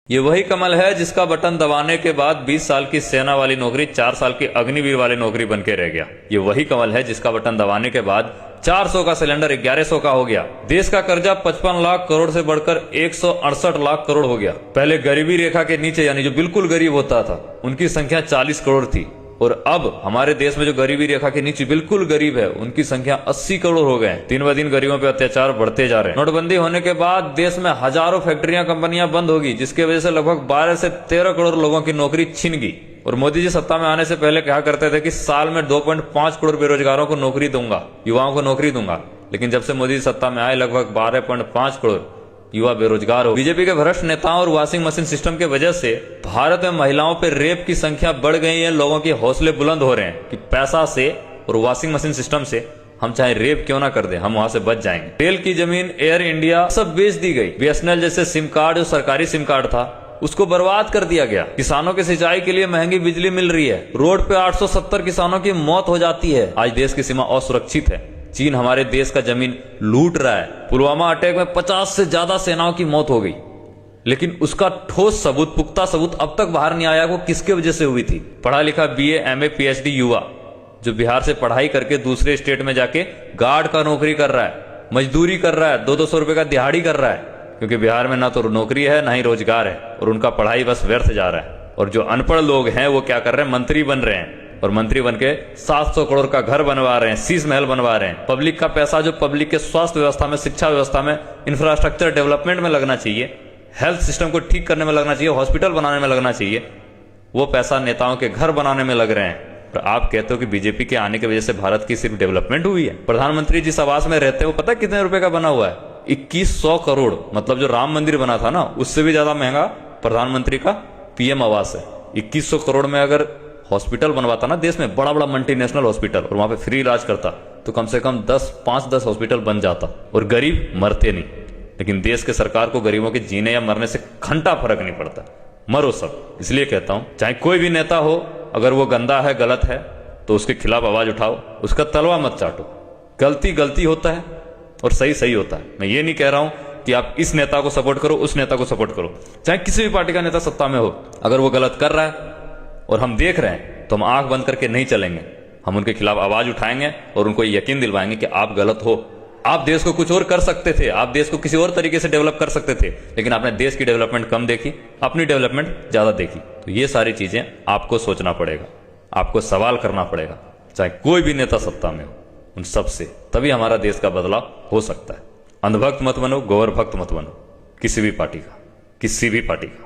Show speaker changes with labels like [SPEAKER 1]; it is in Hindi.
[SPEAKER 1] ये वही कमल है जिसका बटन दबाने के बाद 20 साल की सेना वाली नौकरी 4 साल की अग्निवीर वाली नौकरी बन के रह गया। ये वही कमल है जिसका बटन दबाने के बाद 400 का सिलेंडर 1100 का हो गया। देश का कर्जा 55 लाख करोड़ से बढ़कर 168 लाख करोड़ हो गया। पहले गरीबी रेखा के नीचे यानी जो बिल्कुल गरीब होता था उनकी संख्या 40 करोड़ थी, और अब हमारे देश में जो गरीबी रेखा के नीचे बिल्कुल गरीब है उनकी संख्या 80 करोड़ हो गए। दिन ब दिन गरीबों पे अत्याचार बढ़ते जा रहे हैं। नोटबंदी होने के बाद देश में हजारों फैक्ट्रियां कंपनियां बंद होगी, जिसकी वजह से लगभग 12 से 13 करोड़ लोगों की नौकरी छिन गई। और मोदी जी सत्ता में आने से पहले कहा करते थे कि साल में 2.5 करोड़ बेरोजगारों को नौकरी दूंगा, युवाओं को नौकरी दूंगा। लेकिन जब से मोदी जी सत्ता में आए लगभग 12.5 करोड़ युवा बेरोजगार हो। बीजेपी के भ्रष्ट नेताओं और वॉशिंग मशीन सिस्टम की वजह से भारत में महिलाओं पर रेप की संख्या बढ़ गई है। लोगों के हौसले बुलंद हो रहे हैं कि पैसा से और वॉशिंग मशीन सिस्टम से हम चाहे रेप क्यों ना कर दें, हम वहां से बच जाएंगे। रेल की जमीन, एयर इंडिया सब बेच दी गई। बीएसएनएल जैसे सिम कार्ड, जो सरकारी सिम कार्ड था, उसको बर्बाद कर दिया गया। किसानों की सिंचाई के लिए महंगी बिजली मिल रही है। रोड पे 870 किसानों की मौत हो जाती है। आज देश की सीमा असुरक्षित है। चीन हमारे देश का जमीन लूट रहा है। पुलवामा अटैक में 50 से ज्यादा सेनाओं की मौत हो गई, लेकिन उसका ठोस सबूत, पुख्ता सबूत अब तक बाहर नहीं आया वो किसके वजह से हुई थी। पढ़ा लिखा बीए, एमए, पीएचडी युवा जो बिहार से पढ़ाई करके दूसरे स्टेट में जाके गार्ड का नौकरी कर रहा है, मजदूरी कर रहा है, 200-200 रुपए का दिहाड़ी कर रहा है, क्योंकि बिहार में ना तो नौकरी है ना ही रोजगार है, और उनका पढ़ाई बस व्यर्थ जा रहा है। और जो अनपढ़ लोग हैं वो क्या कर रहे हैं, मंत्री बन रहे हैं, और मंत्री बनके 700 करोड़ का घर बनवा रहे हैं, शीश महल बनवा रहे हैं। पब्लिक का पैसा जो पब्लिक के स्वास्थ्य व्यवस्था में, शिक्षा व्यवस्था में, इंफ्रास्ट्रक्चर डेवलपमेंट में लगना चाहिए, हेल्थ सिस्टम को ठीक करने में लगना चाहिए, हॉस्पिटल बनाने में लगना चाहिए, वो पैसा नेताओं के घर बनाने में लग रहे हैं। और आप कहते हो कि बीजेपी के आने की वजह से भारत की सिर्फ डेवलपमेंट हुई है। प्रधानमंत्री जिस आवास में रहते हैं वो पता कितने रुपए का बना हुआ है? 2100 करोड़। मतलब जो राम मंदिर बना था ना, उससे भी ज्यादा महंगा प्रधानमंत्री का पीएम आवास है। 2100 करोड़ में अगर हॉस्पिटल बनवाता ना देश में, बड़ा बड़ा मल्टीनेशनल हॉस्पिटल, और वहां पे फ्री इलाज करता, तो कम से कम 5-10 हॉस्पिटल बन जाता और गरीब मरते नहीं। लेकिन देश के सरकार को गरीबों के जीने या मरने से घंटा फर्क नहीं पड़ता, मरो सब। इसलिए कहता हूं, चाहे कोई भी नेता हो, अगर वो गंदा है, गलत है, तो उसके खिलाफ आवाज उठाओ, उसका तलवा मत चाटो। गलती गलती होता है और सही सही होता है। मैं ये नहीं कह रहा हूं कि आप इस नेता को सपोर्ट करो, उस नेता को सपोर्ट करो। चाहे किसी भी पार्टी का नेता सत्ता में हो, अगर वो गलत कर रहा है और हम देख रहे हैं, तो हम आंख बंद करके नहीं चलेंगे। हम उनके खिलाफ आवाज उठाएंगे और उनको यकीन दिलवाएंगे कि आप गलत हो। आप देश को कुछ और कर सकते थे, आप देश को किसी और तरीके से डेवलप कर सकते थे, लेकिन आपने देश की डेवलपमेंट कम देखी, अपनी डेवलपमेंट ज्यादा देखी। तो ये सारी चीजें आपको सोचना पड़ेगा, आपको सवाल करना पड़ेगा, चाहे कोई भी नेता सत्ता में हो, उन सब से। तभी हमारा देश का बदलाव हो सकता है। अंधभक्त मत बनो, गौर भक्त मत बनो, किसी भी पार्टी का, किसी भी पार्टी का।